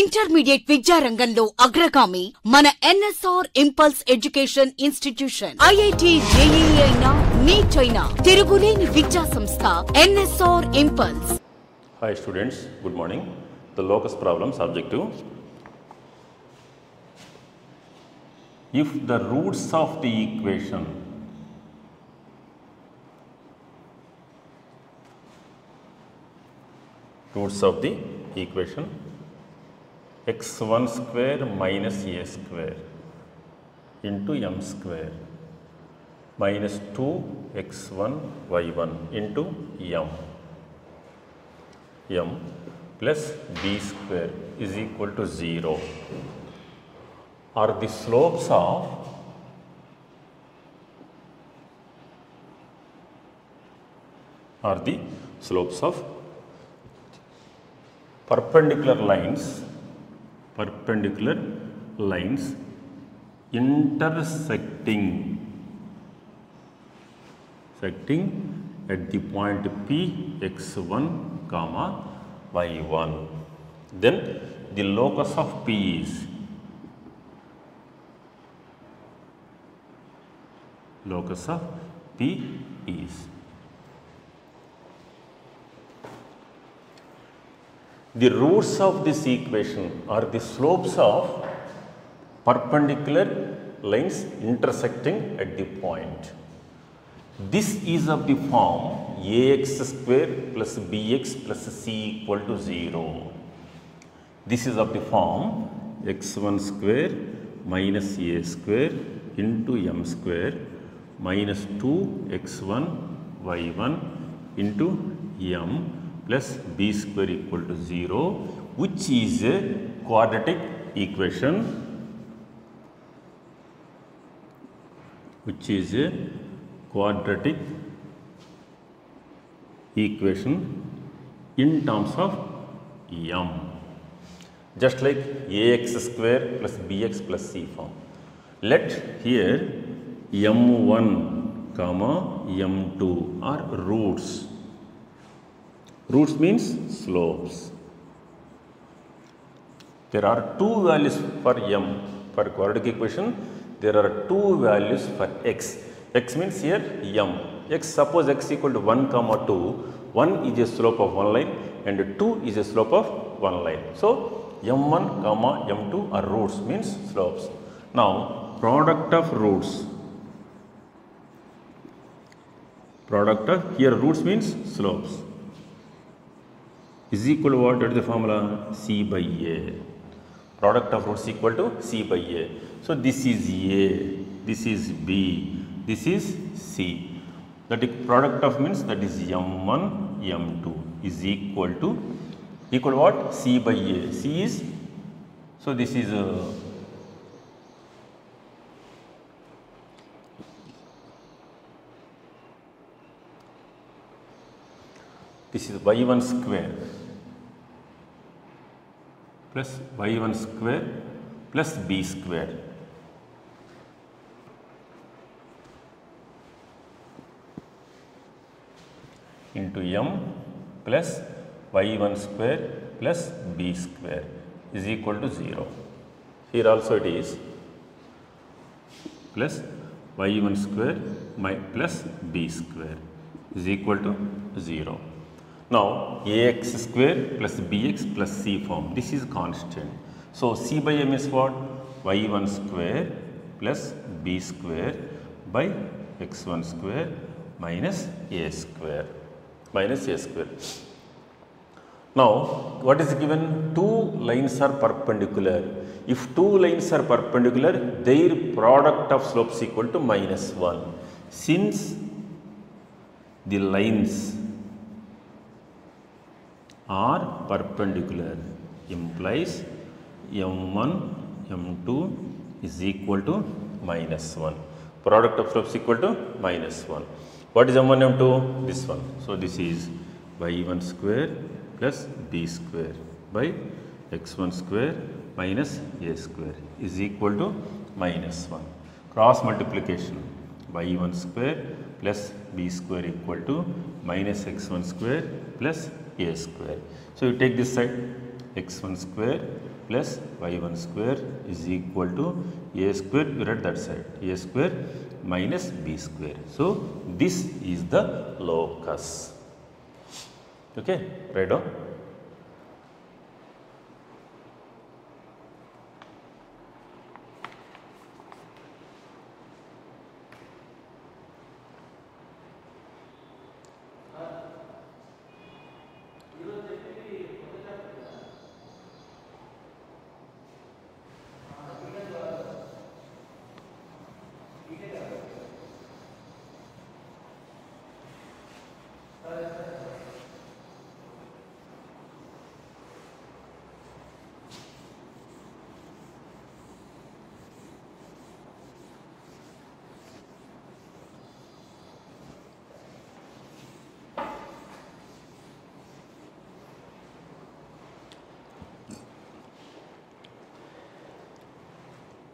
Intermediate విద్యారంగంలో అగ్రగామి మన NSR impulse education institution. IIT, JEE అయినా, నీట్ అయినా తిరుగులేని విద్యా సంస్థ NSR impulse. Hi students, good morning. The locus problem subjective. If the roots of the equation x1 square minus a square into m square minus 2x1 y1 into m plus b square is equal to 0 are the slopes of perpendicular lines intersecting at the point P x1 comma y1. Then the locus of P is the roots of this equation are the slopes of perpendicular lines intersecting at the point. This is of the form ax square plus bx plus c equal to 0. This is of the form x1 square minus a square into m square minus 2x1 y1 into m plus b square equal to 0, which is a quadratic equation, in terms of m, just like ax square plus bx plus c form. Let here m1 comma m2 are roots. Roots means slopes. There are two values for m. For quadratic equation, there are two values for x. X means here m. Suppose x equal to 1 comma 2. 1 is a slope of one line and 2 is a slope of one line. So m1 comma m2 are roots, means slopes. Now product of roots. Here roots means slopes. Is equal to what? What is the formula? C by A. Product of roots equal to C by A. So this is A, this is B, this is C. That is product of means that is M1, M2 is equal to what? C by A. C is, so this is y1 square plus y1 square plus b square into m plus y1 square plus b square is equal to 0. Here also it is plus y1 square plus b square is equal to 0. Now ax square plus bx plus c form, this is constant. So c by m is what? y1 square plus b square by x1 square minus a square. Now what is given? Two lines are perpendicular. If two lines are perpendicular, their product of slopes equal to -1. Since the lines are perpendicular, implies m1 m2 is equal to -1. Product of slopes equal to -1. What is m1 m2? This one. So this is y1 square plus b square by x1 square minus a square is equal to -1. Cross multiplication, y1 square plus b square equal to minus x1 square plus a square. So you take this side, x1 square plus y1 square is equal to a square, you write that side, a square minus b square. So this is the locus. Okay, write down.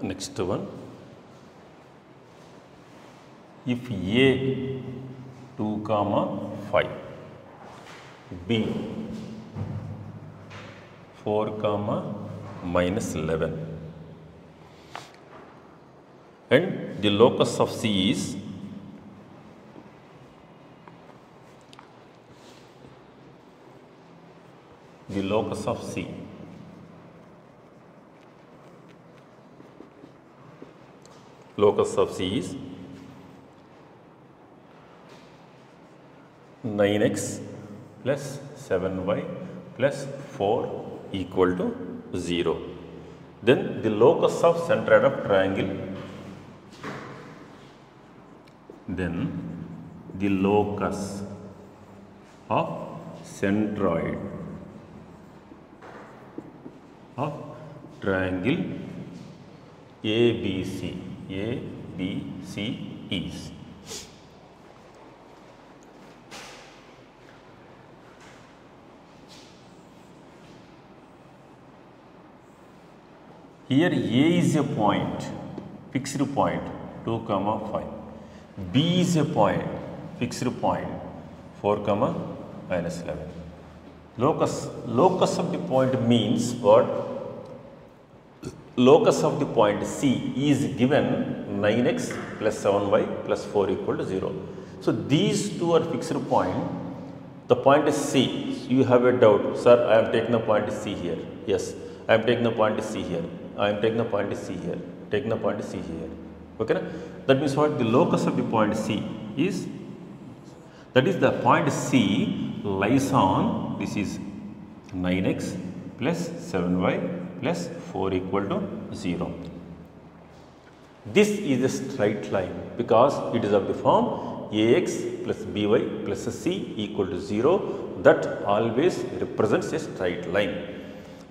Next one, if A 2, 5, B 4, minus 11 and the locus of C is the locus of C. Locus of C is 9x plus 7y plus 4 equal to 0. Then the locus of centroid of triangle, then the locus of centroid of triangle ABC. ABC is here A is a point, fixed point 2, 5. B is a point, fixed point 4, minus 11. Locus of the point means what? Locus of the point C is given 9x plus 7y plus 4 equal to 0. So these two are fixed point. The point is C. You have a doubt, sir, I am taking the point C here. Yes, I am taking the point C here. I am taking the point C here. Taking the point C here. Okay? That means what? The locus of the point C is, that is the point C lies on, this is 9x plus 7y plus 4 equal to 0. This is a straight line because it is of the form ax plus by plus c equal to 0. That always represents a straight line.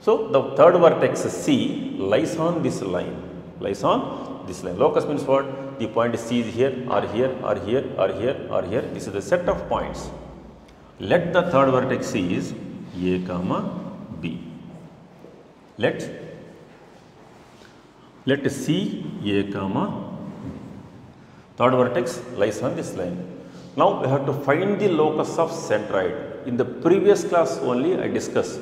So the third vertex C lies on this line. Lies on this line. Locus means what? The point C is here, or here, or here, or here, or here. This is the set of points. Let the third vertex C is A, B. Let C A, third vertex lies on this line. Now we have to find the locus of centroid. In the previous class only I discussed.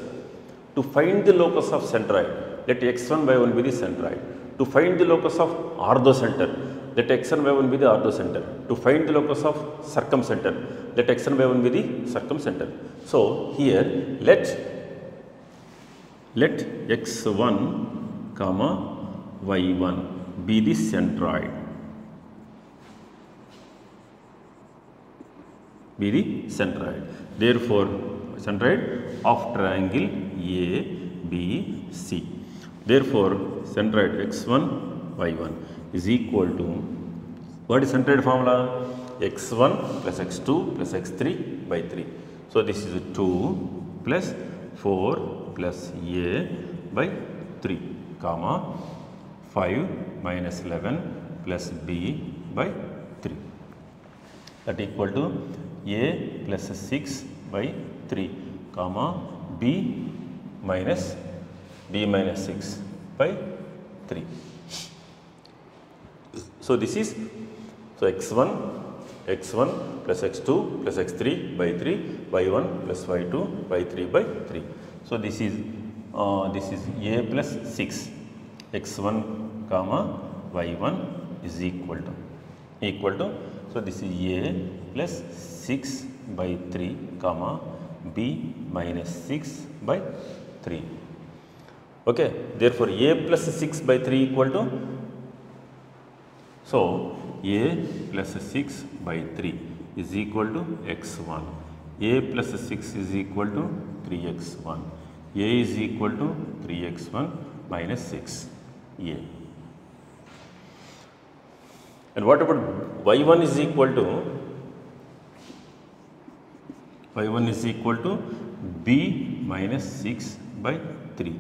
To find the locus of centroid, let x1, y1 be the centroid. To find the locus of orthocenter, let x1, y1 be the orthocenter. To find the locus of circumcenter, let x1, y1 be the circumcenter. So here let x1, y1 be the centroid. Be the centroid. Therefore, centroid of triangle A, B, C. Therefore, centroid x1, y1 is equal to, what is centroid formula? x1 plus x2 plus x3 by 3. So, this is 2 plus 4 plus A by 3, comma 5 minus 11 plus B by 3. That equal to A plus 6 by 3, comma B minus 6 by 3. So this is, so x1 plus x2 plus x3 by 3, y1 plus y2 by 3 by 3. So this is this is a plus 6 x1 comma y1 is equal to, so this is a plus 6 by 3 comma b minus 6 by 3. Okay, therefore a plus 6 by 3 equal to, so a plus 6 by 3 is equal to x1, a plus 6 is equal to 3x1, a is equal to 3x1 minus 6 a. And what about y1 is equal to, y1 is equal to b minus 6 by 3.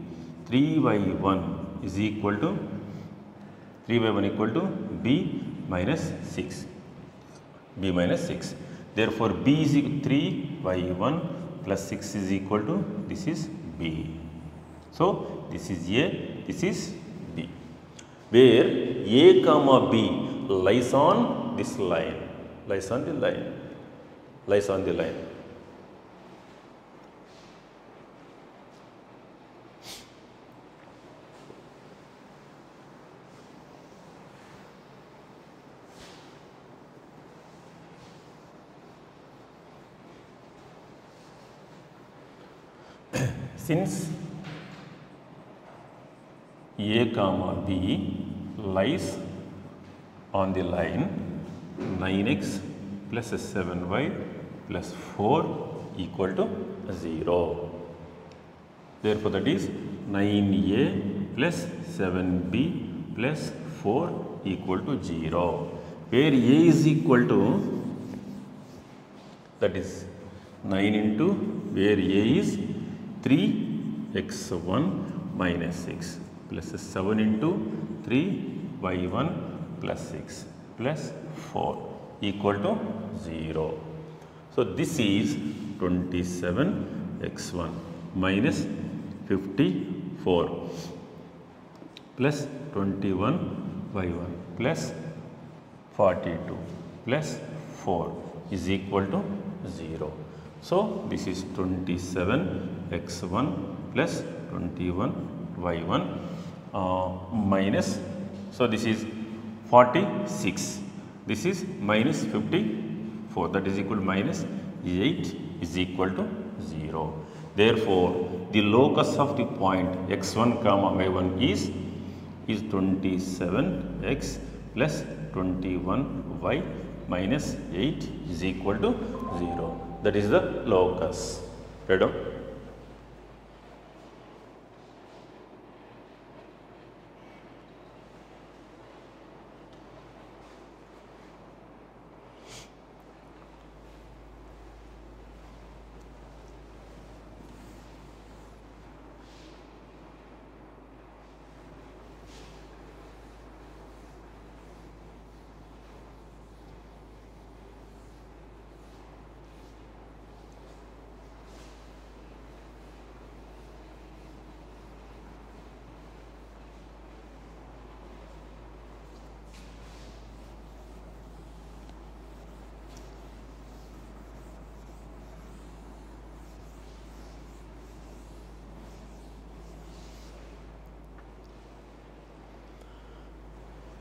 3y1 is equal to, 3y1 equal to b minus 6, b minus 6. Therefore, b is equal to 3y1 plus 6 is equal to, this is b. So, this is a, this is b, where a comma b lies on this line, lies on the line, lies on the line. Since a comma b lies on the line 9x plus 7y plus 4 equal to 0. Therefore, that is 9a plus 7b plus 4 equal to 0, where a is equal to, that is 9 into, where a is 3x1 minus 6 plus 7 into 3y1 plus 6 plus 4 equal to 0. So, this is 27x1 minus 54 plus 21y1 plus 42 plus 4 is equal to 0. So, this is 27x1 plus 21y1 minus, so this is 46, this is minus 54, that is equal to minus 8 is equal to 0. Therefore, the locus of the point x1 comma y1 is 27x plus 21y minus 8 is equal to 0. That is the locus. Right on?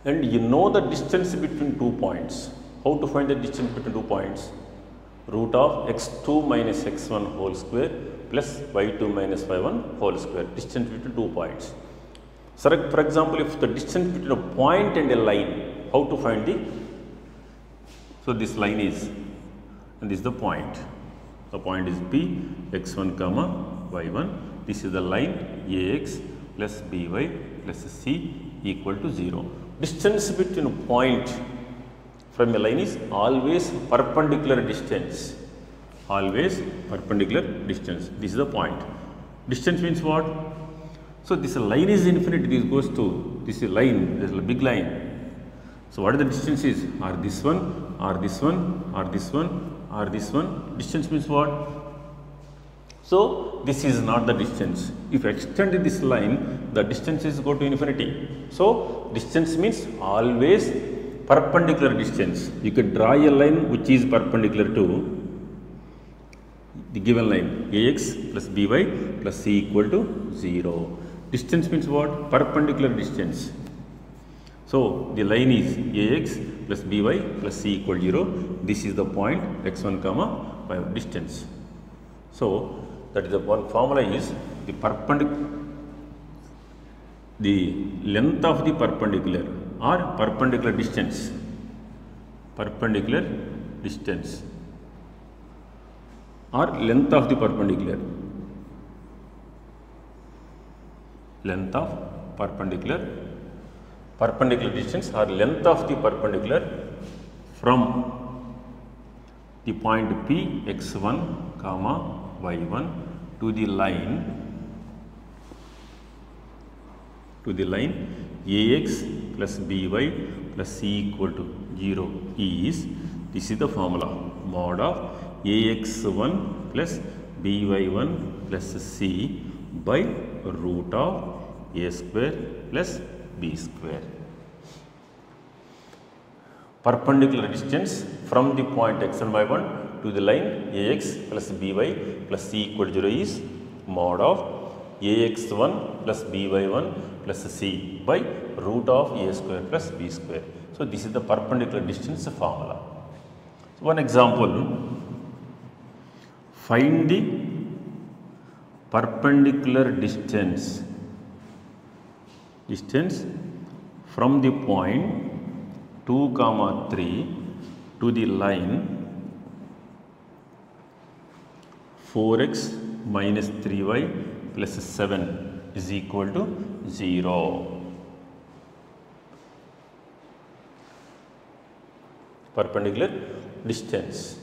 And you know the distance between 2 points. How to find the distance between 2 points? Root of x2 minus x1 whole square plus y2 minus y1 whole square. Distance between 2 points. So, for example, if the distance between a point and a line, how to find the? So, this line is, and this is the point. The point is P, x1 comma y1. This is the line ax plus by plus c equal to 0. Distance between a point from a line is always perpendicular distance. Always perpendicular distance. This is the point. Distance means what? So, this line is infinite. This goes to, this is line, this is a big line. So, what are the distances? Are this one, or this one, or this one, or this one? Distance means what? So, this is not the distance. If you extend this line, the distances go to infinity. So, distance means always perpendicular distance. You can draw a line which is perpendicular to, the given line ax plus by plus c equal to 0. Distance means what? Perpendicular distance. So the line is ax plus by plus c equal 0. This is the point x1 comma y1 distance. So that is the one formula is the length of the perpendicular or perpendicular distance. Perpendicular distance or length of the perpendicular. Length of perpendicular distance or length of the perpendicular from the point P x1 comma y1 to the line ax plus by plus c equal to 0 is, this is the formula, mod of ax1 plus by1 plus c by root of a square plus b square. Perpendicular distance from the point x1 y1 to the line ax plus by plus c equal to 0 is mod of ax1 plus by1 plus c by root of a square plus b square. So this is the perpendicular distance formula. So one example, find the perpendicular distance from the point 2 comma 3 to the line 4x minus 3y plus 7 is equal to 0. Perpendicular distance.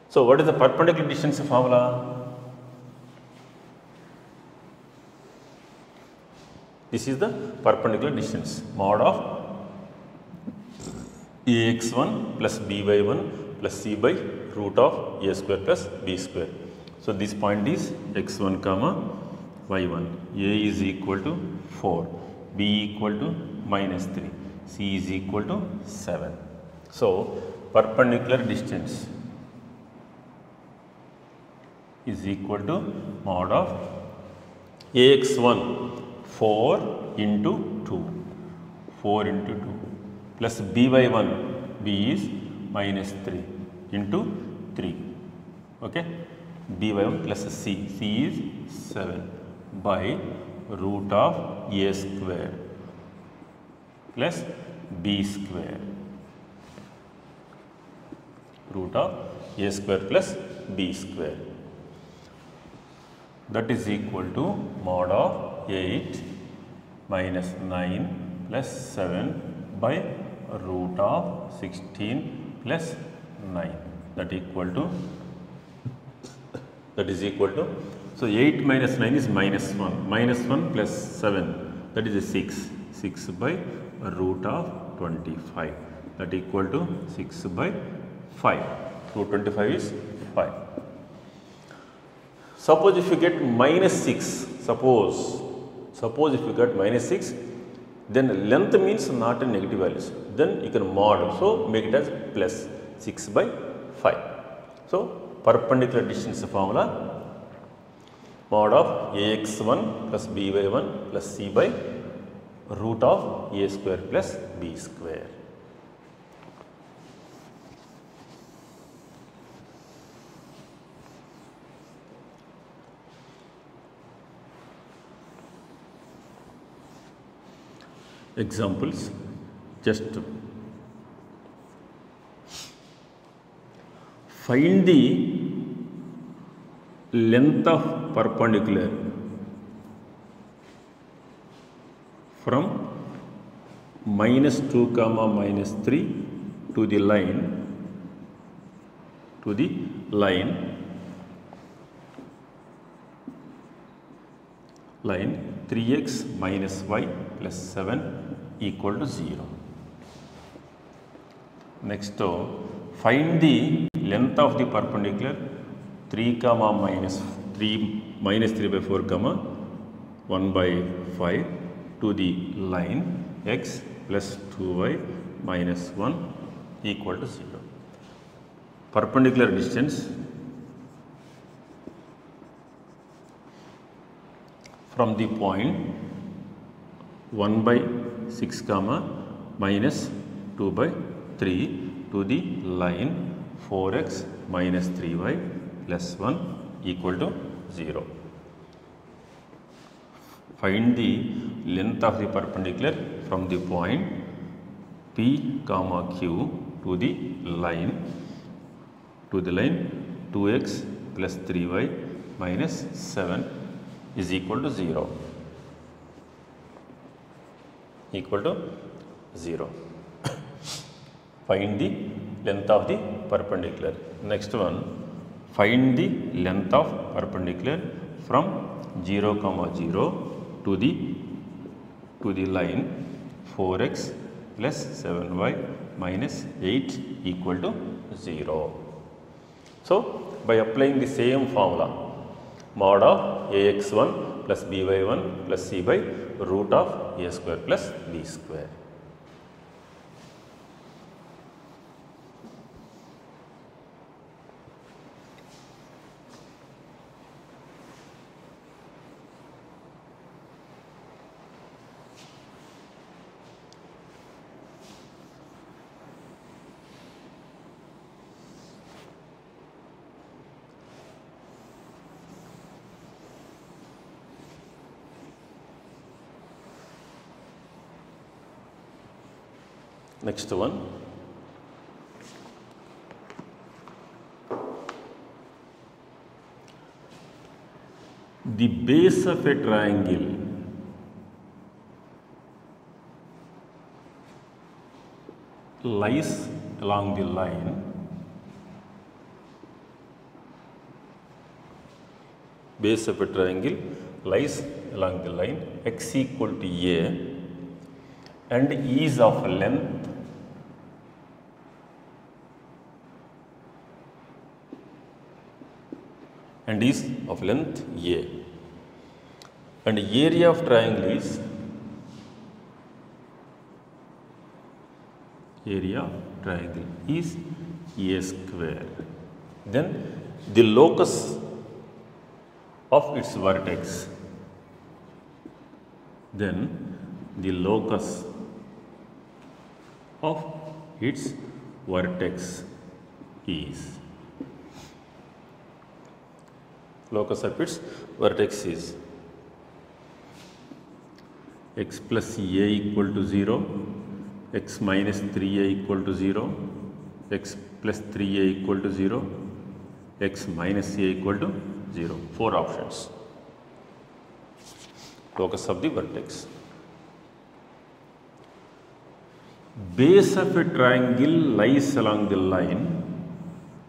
So what is the perpendicular distance formula? This is the perpendicular distance, mod of ax1 plus by1 plus c by root of a square plus b square. So this point is x1 comma y1. A is equal to 4, b equal to minus 3, c is equal to 7. So perpendicular distance is equal to mod of ax1 4 into 2 plus by1, b is minus 3 into 3, okay, by1 plus c is 7 by root of a square plus b square, root of a square plus b square, that is equal to mod of 8 minus 9 plus 7 by root of 16 plus 9, that is equal to, so 8 minus 9 is minus 1 plus 7, that is a 6 by root of 25, that is equal to 6 by 5, root 25 is 5. Suppose if you get minus 6, suppose if you get minus 6, then length means not in negative values, then you can mod, so make it as plus 6 by 5. So perpendicular distance formula, mod of ax1 plus by1 plus c by root of a square plus b square. Examples, just find the length of perpendicular from minus 2 comma minus 3 to the line 3x minus y plus 7 equal to 0. Next, find the length of the perpendicular 3 comma minus 3 by 4 comma 1 by 5 to the line x plus 2y minus 1 equal to 0. Perpendicular distance from the point 1 by 6 comma minus 2 by 3 to the line 4x minus 3y plus 1 equal to 0. Find the length of the perpendicular from the point P comma Q to the line 2x plus 3y minus 7 is equal to 0. Equal to 0. Find the length of the perpendicular. Next one, find the length of perpendicular from 0 comma 0 to the line 4x plus 7y minus 8 equal to 0. So, by applying the same formula, mod of ax1 plus by1 plus c by root of a square plus b square. Next one, the base of a triangle lies along the line base of a triangle lies along the line x equal to a and is of length a, and area of triangle is a square. Then the locus of its vertex, is x plus a equal to 0, x minus 3a equal to 0, x plus 3a equal to 0, x minus a equal to 0. 4 options. Locus of the vertex. Base of a triangle lies along the line.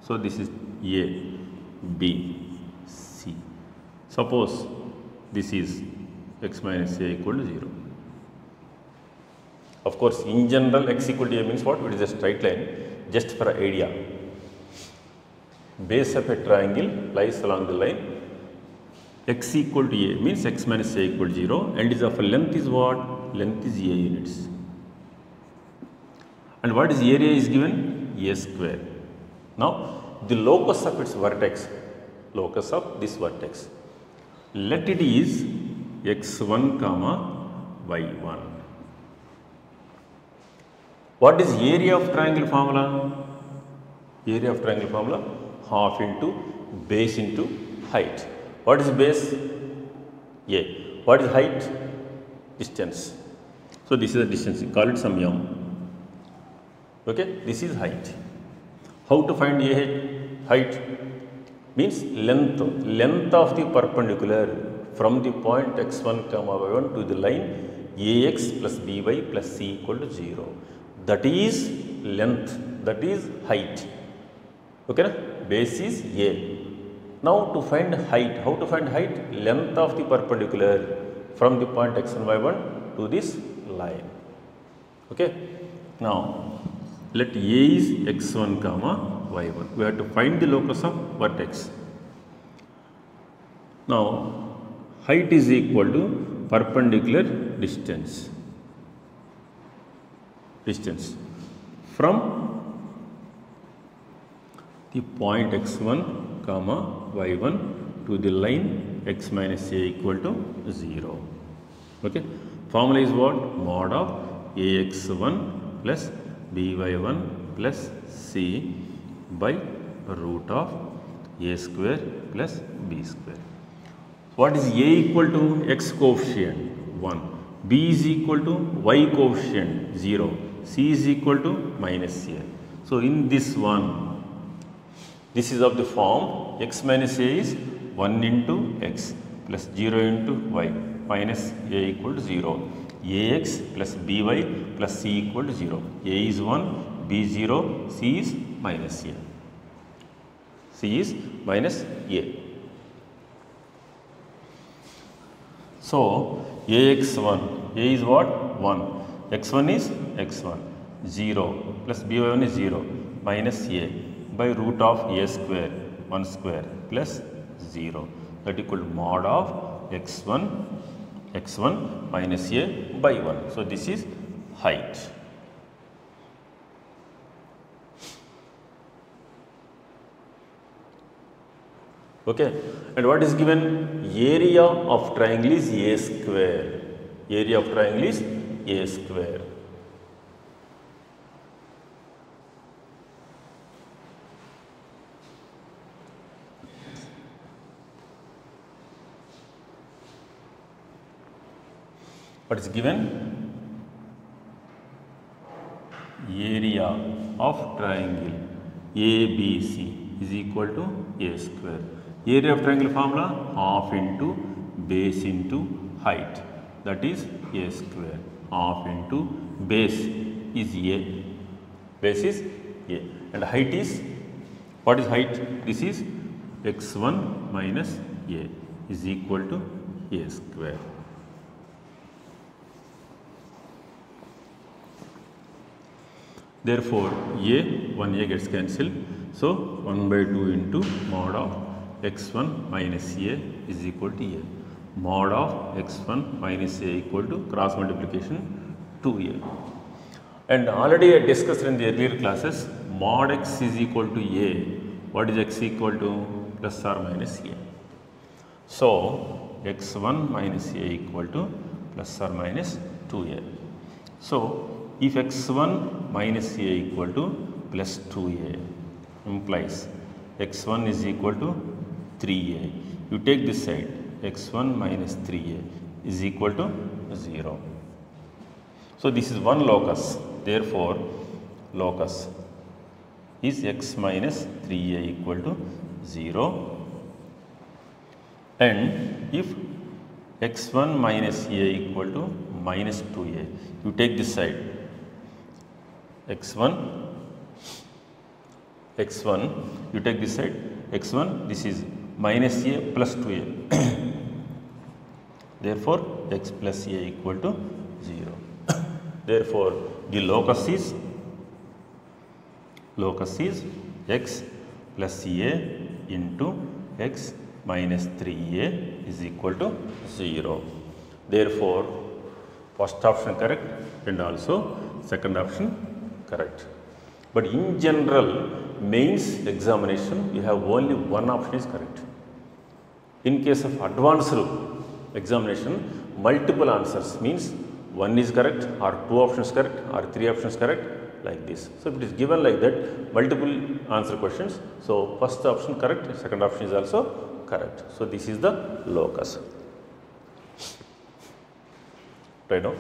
So this is A, B, C. Suppose this is x minus a equal to 0. Of course, in general, x equal to a means what? It is a straight line. Just for idea, base of a triangle lies along the line x equal to a means x minus a equal to 0 and is of a length is what? Length is a units. And what is area is given? A square. Now, the locus of its vertex, locus of this vertex, let it is x1 comma y1. What is area of triangle formula? Area of triangle formula, half into base into height. What is base? A. What is height? Distance. So this is the distance, call it some m. Okay, this is height. How to find a height? Means length of the perpendicular from the point x1 comma y1 to the line ax plus by plus c equal to 0. That is length, that is height. Okay, na? Base is a. Now to find height, how to find height? Length of the perpendicular from the point x1 y1 to this line. Okay. Now let a is x1 comma y1. We have to find the locus of vertex. Now height is equal to perpendicular distance from the point x1 comma y1 to the line x minus a equal to 0. Okay. Formula is what? Mod of ax1 plus by1 plus c by root of a square plus b square. What is a equal to? X coefficient 1, b is equal to y coefficient 0, c is equal to minus a. So, in this one, this is of the form x minus a is 1 into x plus 0 into y minus a equal to 0. Ax plus by plus c equal to 0. A is 1, b 0, c is minus a. C is minus a. So, ax1, a is what? 1, x1 is x1, 0 plus by1 is 0 minus a by root of a square 1 square plus 0, that equal to mod of x1 minus a by 1. So, this is height. Okay. And what is given? Area of triangle is a square. Area of triangle is a square. What is given? Area of triangle ABC is equal to a square. Area of triangle formula half into base into height, that is a square. Half into base is a, base is a, and height is, what is height? This is x1 minus a is equal to a square. Therefore, a 1a gets cancelled. So, 1 by 2 into mod of x1 minus a is equal to a. Mod of x1 minus a equal to cross multiplication 2a. And already I discussed in the earlier classes, mod x is equal to a. What is x equal to? Plus or minus a. So, x1 minus a equal to plus or minus 2a. So, if x1 minus a equal to plus 2a implies x1 is equal to 3a. You take this side, x1 minus 3a is equal to 0. So, this is one locus. Therefore, locus is x minus 3a equal to 0. And if x1 minus a equal to minus 2a, you take this side, x1, you take this side, x1, this is minus a plus 2a. Therefore, x plus a equal to 0. Therefore, the locus is x plus a into x minus 3a is equal to 0. Therefore, first option correct and also second option correct. But in general, mains examination, you have only one option is correct. In case of advanced examination, multiple answers means one is correct or two options correct or three options correct, like this. So, if it is given like that, multiple answer questions. So, first option correct, second option is also correct. So, this is the locus. Right now.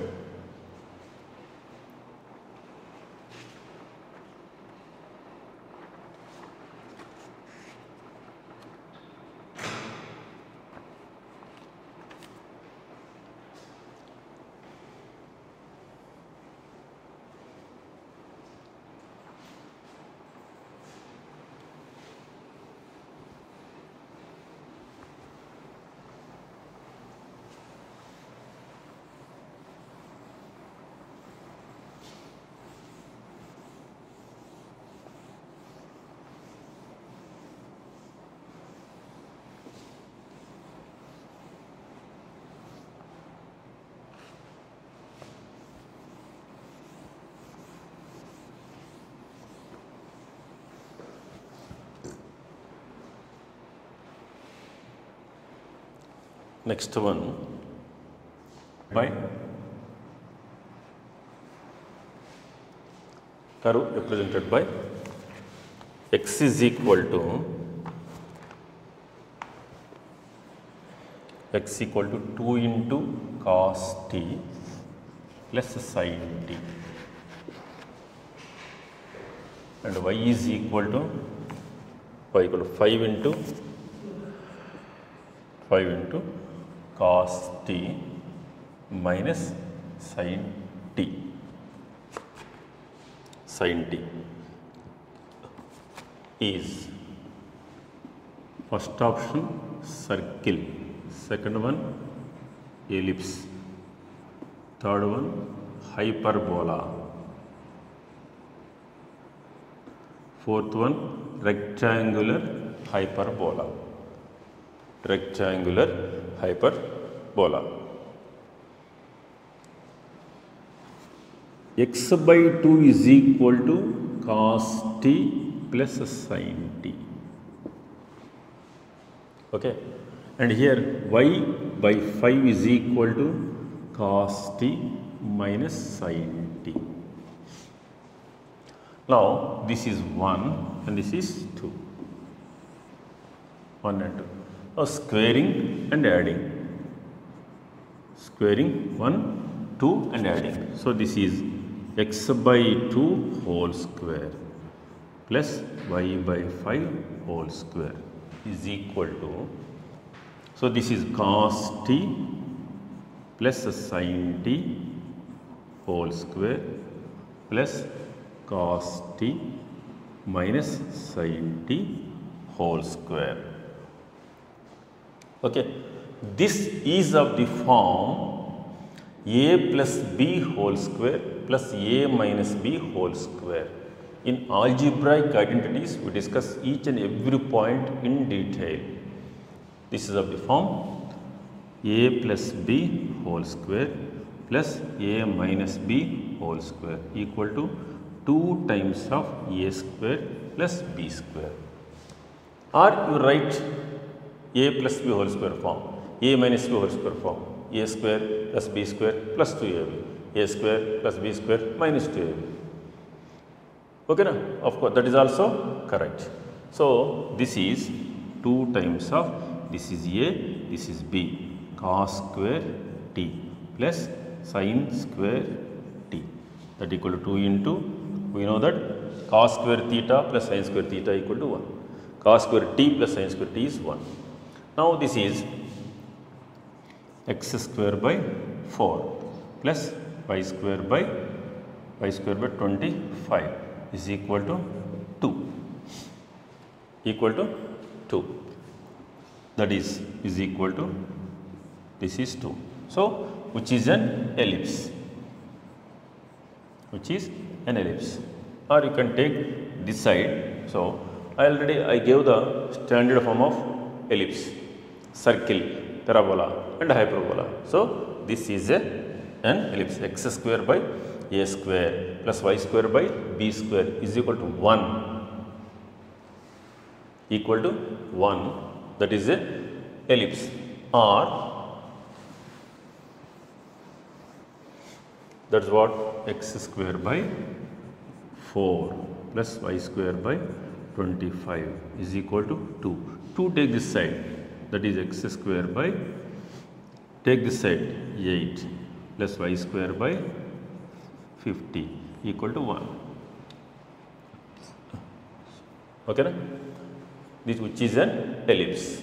Next one by curve represented by x is equal to 2 into cos t plus sin t, and y is equal to 5 into cos t minus sin t. Sin t is first option circle, second one ellipse, third one hyperbola, fourth one rectangular hyperbola. Rectangular hyperbola. X by 2 is equal to cos t plus sin t. Okay, and here y by 5 is equal to cos t minus sin t. Now this is 1 and this is 2. 1 and 2. Now squaring and adding. Squaring 1, 2 and adding. So this is x by 2 whole square plus y by 5 whole square is equal to, so this is cos t plus sin t whole square plus cos t minus sin t whole square. Okay, this is of the form a plus b whole square plus a minus b whole square. In algebraic identities, we discuss each and every point in detail. This is of the form a plus b whole square plus a minus b whole square equal to 2 times of a square plus b square. Or you write a plus b whole square form, a minus b whole square form, a square plus b square plus 2ab, a square plus b square minus 2ab. Okay, na? Of course, that is also correct. So this is 2 times of, this is a, this is b, cos square t plus sin square t, that equal to 2 into, we know that cos square theta plus sin square theta equal to 1. Cos square t plus sin square t is 1. Now this is x square by 4 plus y square by 25 is equal to 2. Equal to 2. That is equal to, this is 2. So which is an ellipse. Which is an ellipse. Or you can take this side. So I gave the standard form of ellipse, circle, parabola and hyperbola. So this is an ellipse. X square by a square plus y square by b square is equal to 1. Equal to 1. That is a ellipse. Or that is what, x square by 4 plus y square by 25 is equal to 2. 2 take this side, that is x square by, take this side 8 plus y square by 50 equal to 1. Okay, na? This which is an ellipse.